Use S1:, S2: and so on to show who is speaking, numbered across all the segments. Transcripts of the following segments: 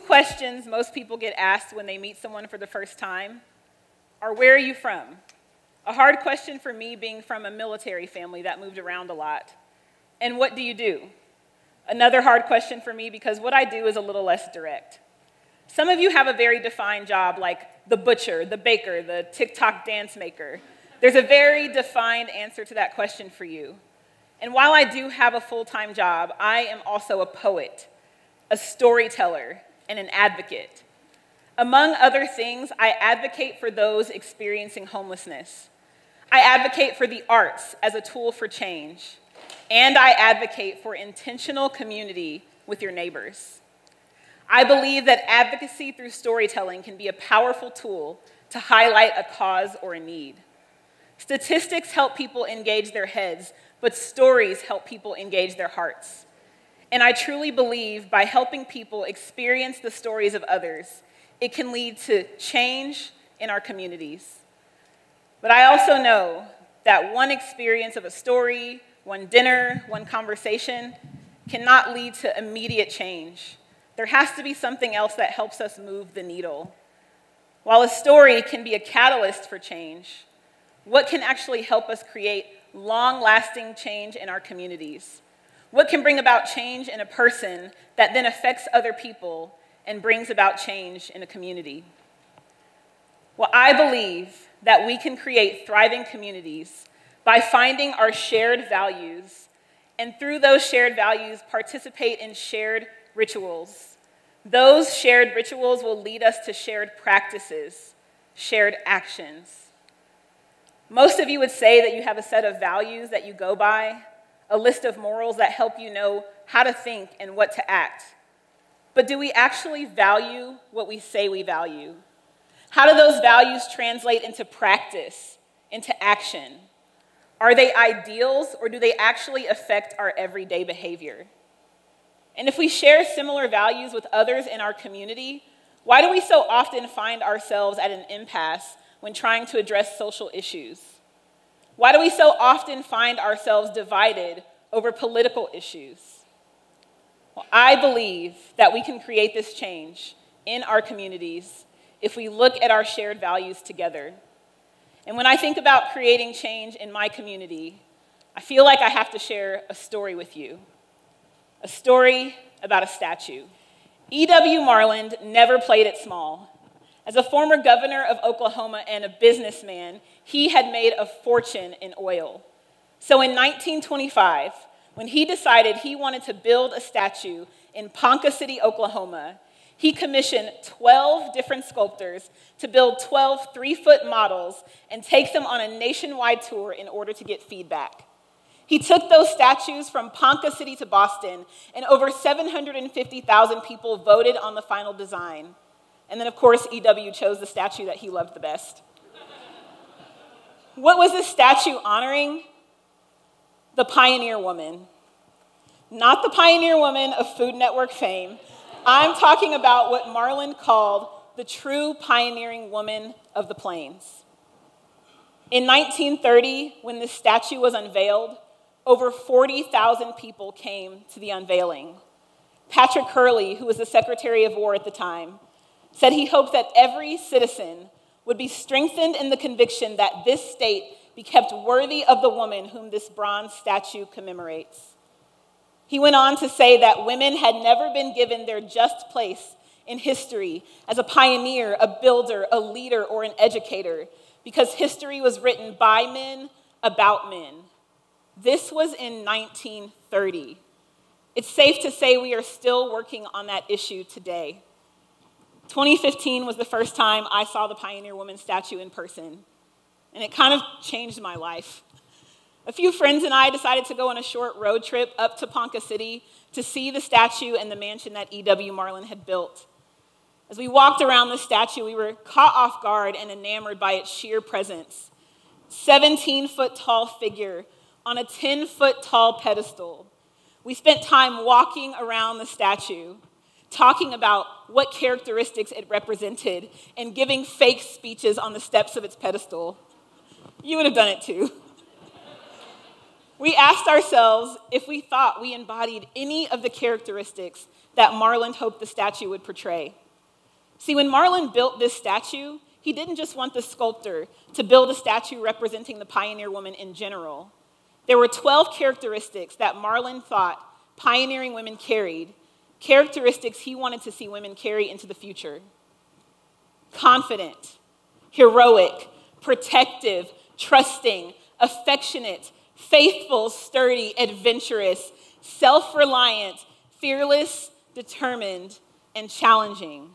S1: questions most people get asked when they meet someone for the first time are, where are you from? A hard question for me, being from a military family that moved around a lot. And what do you do? Another hard question for me, because what I do is a little less direct. Some of you have a very defined job, like the butcher, the baker, the TikTok dance maker. There's a very defined answer to that question for you. And while I do have a full-time job, I am also a poet, a storyteller, and an advocate. Among other things, I advocate for those experiencing homelessness. I advocate for the arts as a tool for change. And I advocate for intentional community with your neighbors. I believe that advocacy through storytelling can be a powerful tool to highlight a cause or a need. Statistics help people engage their heads, but stories help people engage their hearts. And I truly believe by helping people experience the stories of others, it can lead to change in our communities. But I also know that one experience of a story, one dinner, one conversation cannot lead to immediate change. There has to be something else that helps us move the needle. While a story can be a catalyst for change, what can actually help us create long-lasting change in our communities? What can bring about change in a person that then affects other people and brings about change in a community? Well, I believe that we can create thriving communities by finding our shared values, and through those shared values, participate in shared rituals. Those shared rituals will lead us to shared practices, shared actions. Most of you would say that you have a set of values that you go by, a list of morals that help you know how to think and what to act. But do we actually value what we say we value? How do those values translate into practice, into action? Are they ideals, or do they actually affect our everyday behavior? And if we share similar values with others in our community, why do we so often find ourselves at an impasse when trying to address social issues? Why do we so often find ourselves divided over political issues? Well, I believe that we can create this change in our communities if we look at our shared values together. And when I think about creating change in my community, I feel like I have to share a story with you. A story about a statue. E.W. Marland never played it small. As a former governor of Oklahoma and a businessman, he had made a fortune in oil. So in 1925, when he decided he wanted to build a statue in Ponca City, Oklahoma, he commissioned 12 different sculptors to build 12 3-foot models and take them on a nationwide tour in order to get feedback. He took those statues from Ponca City to Boston, and over 750,000 people voted on the final design. And then, of course, E.W. chose the statue that he loved the best. What was this statue honoring? The pioneer woman. Not the pioneer woman of Food Network fame. I'm talking about what Marland called the true pioneering woman of the plains. In 1930, when this statue was unveiled, over 40,000 people came to the unveiling. Patrick Hurley, who was the Secretary of War at the time, said he hoped that every citizen would be strengthened in the conviction that this state be kept worthy of the woman whom this bronze statue commemorates. He went on to say that women had never been given their just place in history as a pioneer, a builder, a leader, or an educator, because history was written by men about men. This was in 1930. It's safe to say we are still working on that issue today. 2015 was the first time I saw the Pioneer Woman statue in person, and it kind of changed my life. A few friends and I decided to go on a short road trip up to Ponca City to see the statue and the mansion that E.W. Marland had built. As we walked around the statue, we were caught off guard and enamored by its sheer presence. 17-foot-tall figure on a 10-foot-tall pedestal. We spent time walking around the statue, talking about what characteristics it represented, and giving fake speeches on the steps of its pedestal. You would have done it too. We asked ourselves if we thought we embodied any of the characteristics that Marland hoped the statue would portray. See, when Marland built this statue, he didn't just want the sculptor to build a statue representing the pioneer woman in general. There were 12 characteristics that Marland thought pioneering women carried, characteristics he wanted to see women carry into the future. Confident, heroic, protective, trusting, affectionate, faithful, sturdy, adventurous, self-reliant, fearless, determined, and challenging.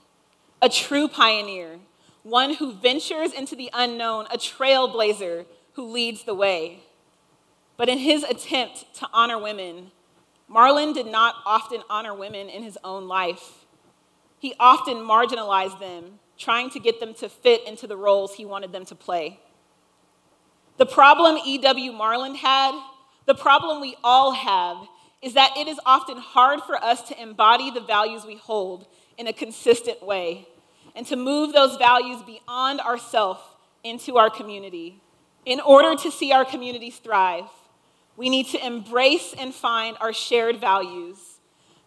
S1: A true pioneer, one who ventures into the unknown, a trailblazer who leads the way. But in his attempt to honor women, Marland did not often honor women in his own life. He often marginalized them, trying to get them to fit into the roles he wanted them to play. The problem E.W. Marland had, the problem we all have, is that it is often hard for us to embody the values we hold in a consistent way and to move those values beyond ourselves into our community. In order to see our communities thrive, we need to embrace and find our shared values.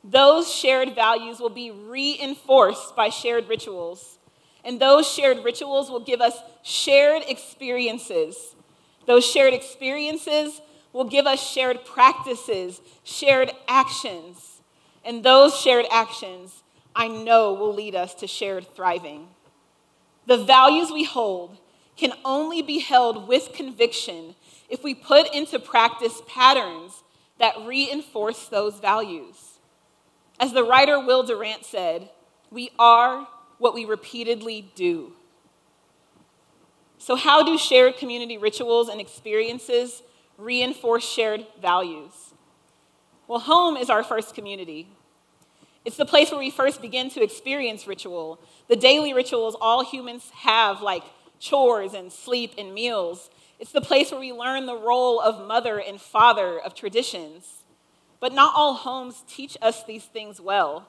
S1: Those shared values will be reinforced by shared rituals, and those shared rituals will give us shared experiences. Those shared experiences will give us shared practices, shared actions, and those shared actions, I know, will lead us to shared thriving. The values we hold can only be held with conviction if we put into practice patterns that reinforce those values. As the writer Will Durant said, we are what we repeatedly do. So how do shared community rituals and experiences reinforce shared values? Well, home is our first community. It's the place where we first begin to experience ritual, the daily rituals all humans have, like chores and sleep and meals. It's the place where we learn the role of mother and father, of traditions. But not all homes teach us these things well.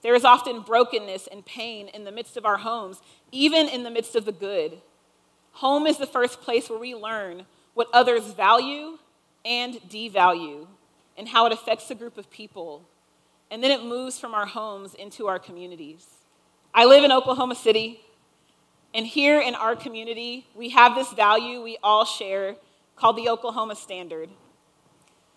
S1: There is often brokenness and pain in the midst of our homes, even in the midst of the good. Home is the first place where we learn what others value and devalue and how it affects a group of people. And then it moves from our homes into our communities. I live in Oklahoma City, and here in our community, we have this value we all share called the Oklahoma Standard.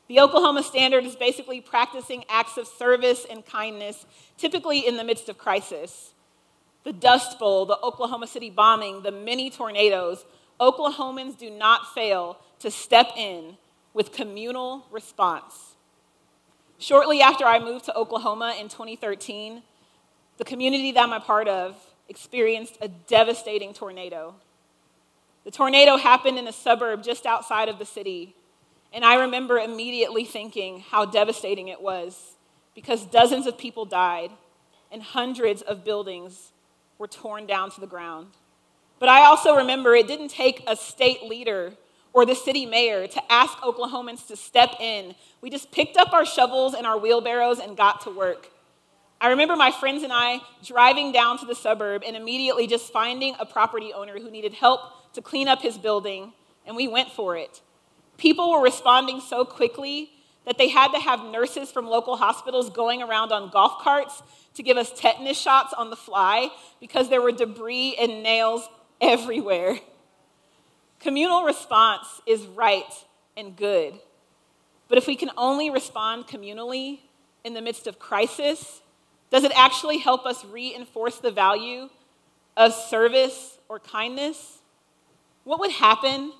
S1: The Oklahoma Standard is basically practicing acts of service and kindness, typically in the midst of crisis. The Dust Bowl, the Oklahoma City bombing, the many tornadoes, Oklahomans do not fail to step in with communal response. Shortly after I moved to Oklahoma in 2013, the community that I'm a part of experienced a devastating tornado. The tornado happened in a suburb just outside of the city, and I remember immediately thinking how devastating it was because dozens of people died and hundreds of buildings were torn down to the ground. But I also remember it didn't take a state leader or the city mayor to ask Oklahomans to step in. We just picked up our shovels and our wheelbarrows and got to work. I remember my friends and I driving down to the suburb and immediately just finding a property owner who needed help to clean up his building, and we went for it. People were responding so quickly that they had to have nurses from local hospitals going around on golf carts to give us tetanus shots on the fly because there were debris and nails everywhere. Communal response is right and good, but if we can only respond communally in the midst of crisis, does it actually help us reinforce the value of service or kindness? What would happen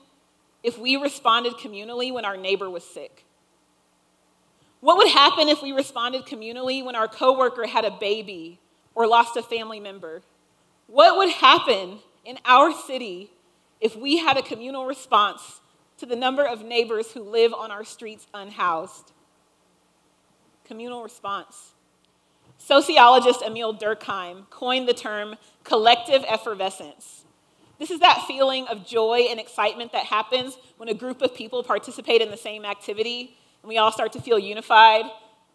S1: if we responded communally when our neighbor was sick? What would happen if we responded communally when our coworker had a baby or lost a family member? What would happen in our city if we had a communal response to the number of neighbors who live on our streets unhoused? Communal response. Sociologist Emil Durkheim coined the term collective effervescence. This is that feeling of joy and excitement that happens when a group of people participate in the same activity and we all start to feel unified.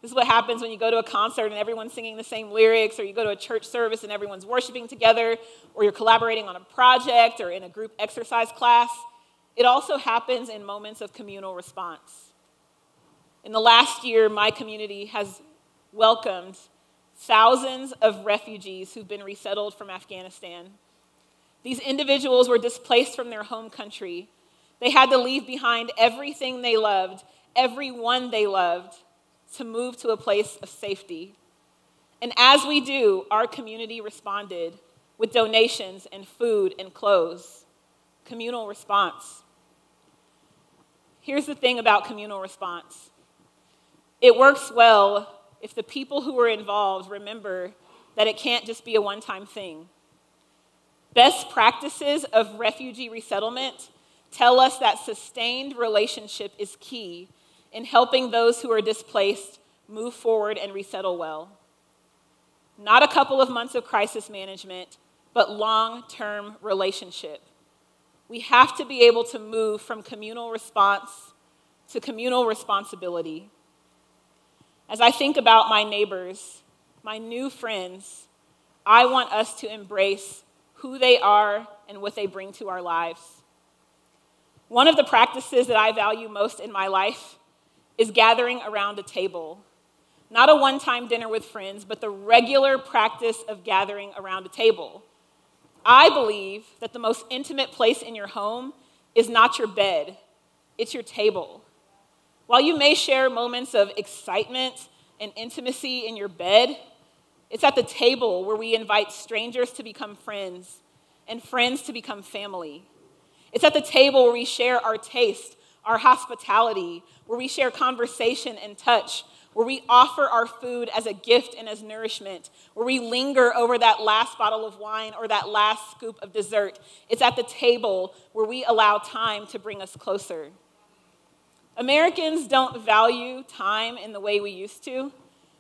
S1: This is what happens when you go to a concert and everyone's singing the same lyrics, or you go to a church service and everyone's worshiping together, or you're collaborating on a project or in a group exercise class. It also happens in moments of communal response. In the last year, my community has welcomed thousands of refugees who've been resettled from Afghanistan. These individuals were displaced from their home country. They had to leave behind everything they loved, everyone they loved, to move to a place of safety. And as we do, our community responded with donations and food and clothes. Communal response. Here's the thing about communal response. It works well if the people who are involved remember that it can't just be a one-time thing. Best practices of refugee resettlement tell us that sustained relationship is key in helping those who are displaced move forward and resettle well. Not a couple of months of crisis management, but long-term relationship. We have to be able to move from communal response to communal responsibility. As I think about my neighbors, my new friends, I want us to embrace who they are and what they bring to our lives. One of the practices that I value most in my life is gathering around a table. Not a one-time dinner with friends, but the regular practice of gathering around a table. I believe that the most intimate place in your home is not your bed, it's your table. While you may share moments of excitement and intimacy in your bed, it's at the table where we invite strangers to become friends and friends to become family. It's at the table where we share our taste, our hospitality, where we share conversation and touch, where we offer our food as a gift and as nourishment, where we linger over that last bottle of wine or that last scoop of dessert. It's at the table where we allow time to bring us closer. Americans don't value time in the way we used to.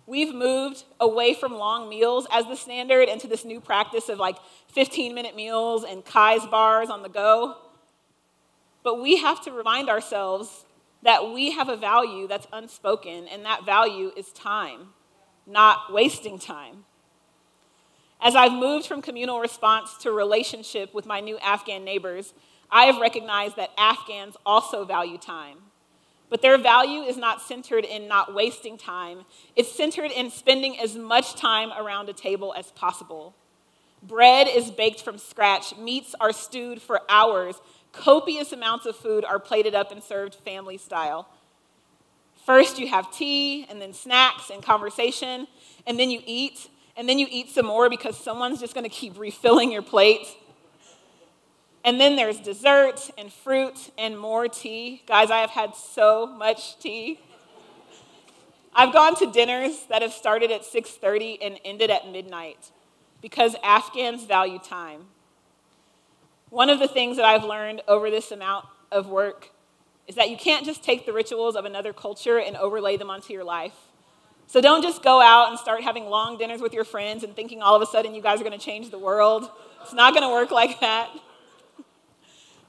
S1: We've moved away from long meals as the standard into this new practice of like 15-minute meals and Kai's bars on the go. But we have to remind ourselves that we have a value that's unspoken, and that value is time, not wasting time. As I've moved from communal response to relationship with my new Afghan neighbors, I have recognized that Afghans also value time. But their value is not centered in not wasting time. It's centered in spending as much time around a table as possible. Bread is baked from scratch. Meats are stewed for hours. Copious amounts of food are plated up and served family style. First you have tea, and then snacks and conversation, and then you eat some more because someone's just gonna keep refilling your plate. And then there's dessert and fruit and more tea. Guys, I have had so much tea. I've gone to dinners that have started at 6:30 and ended at midnight because Afghans value time. One of the things that I've learned over this amount of work is that you can't just take the rituals of another culture and overlay them onto your life. So don't just go out and start having long dinners with your friends and thinking all of a sudden you guys are gonna change the world. It's not gonna work like that.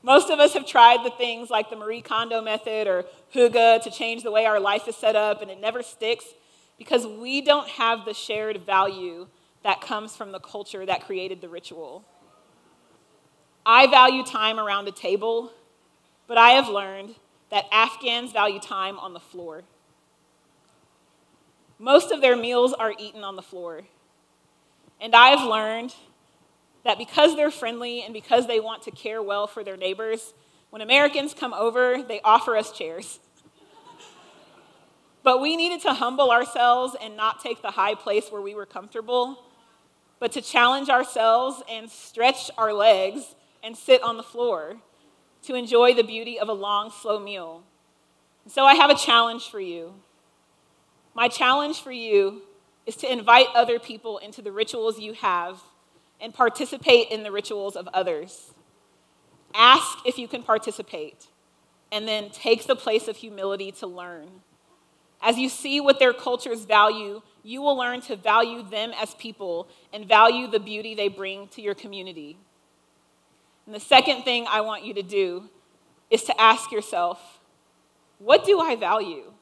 S1: Most of us have tried the things like the Marie Kondo method or Hygge to change the way our life is set up, and it never sticks because we don't have the shared value that comes from the culture that created the ritual. I value time around a table, but I have learned that Afghans value time on the floor. Most of their meals are eaten on the floor. And I've learned that because they're friendly and because they want to care well for their neighbors, when Americans come over, they offer us chairs. But we needed to humble ourselves and not take the high place where we were comfortable, but to challenge ourselves and stretch our legs and sit on the floor to enjoy the beauty of a long, slow meal. And so I have a challenge for you. My challenge for you is to invite other people into the rituals you have and participate in the rituals of others. Ask if you can participate, and then take the place of humility to learn. As you see what their cultures value, you will learn to value them as people and value the beauty they bring to your community. And the second thing I want you to do is to ask yourself, what do I value?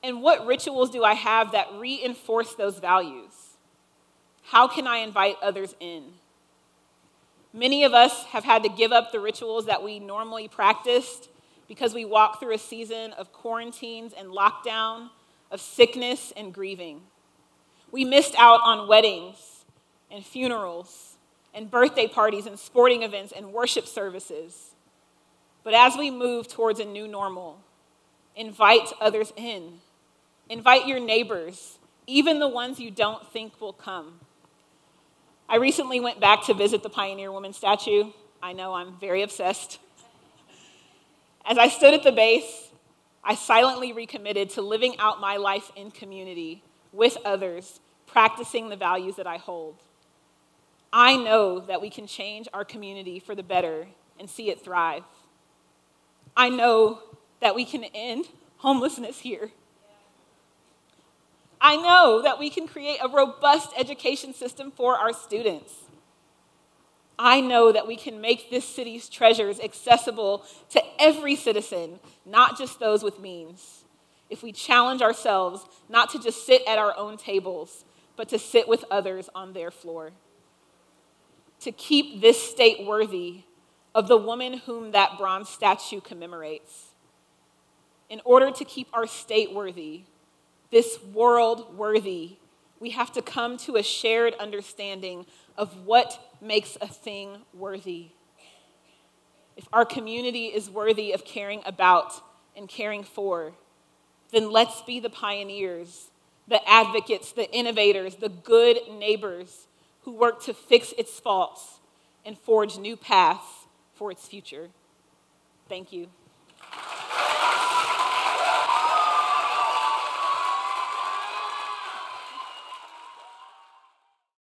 S1: And what rituals do I have that reinforce those values? How can I invite others in? Many of us have had to give up the rituals that we normally practiced because we walk through a season of quarantines and lockdown, of sickness and grieving. We missed out on weddings and funerals and birthday parties and sporting events and worship services. But as we move towards a new normal, invite others in. Invite your neighbors, even the ones you don't think will come. I recently went back to visit the Pioneer Woman statue. I know I'm very obsessed. As I stood at the base, I silently recommitted to living out my life in community with others, practicing the values that I hold. I know that we can change our community for the better and see it thrive. I know that we can end homelessness here. I know that we can create a robust education system for our students. I know that we can make this city's treasures accessible to every citizen, not just those with means, if we challenge ourselves not to just sit at our own tables, but to sit with others on their floor. To keep this state worthy of the woman whom that bronze statue commemorates. In order to keep our state worthy, this world worthy, we have to come to a shared understanding of what makes a thing worthy. If our community is worthy of caring about and caring for, then let's be the pioneers, the advocates, the innovators, the good neighbors who work to fix its faults and forge new paths for its future. Thank you.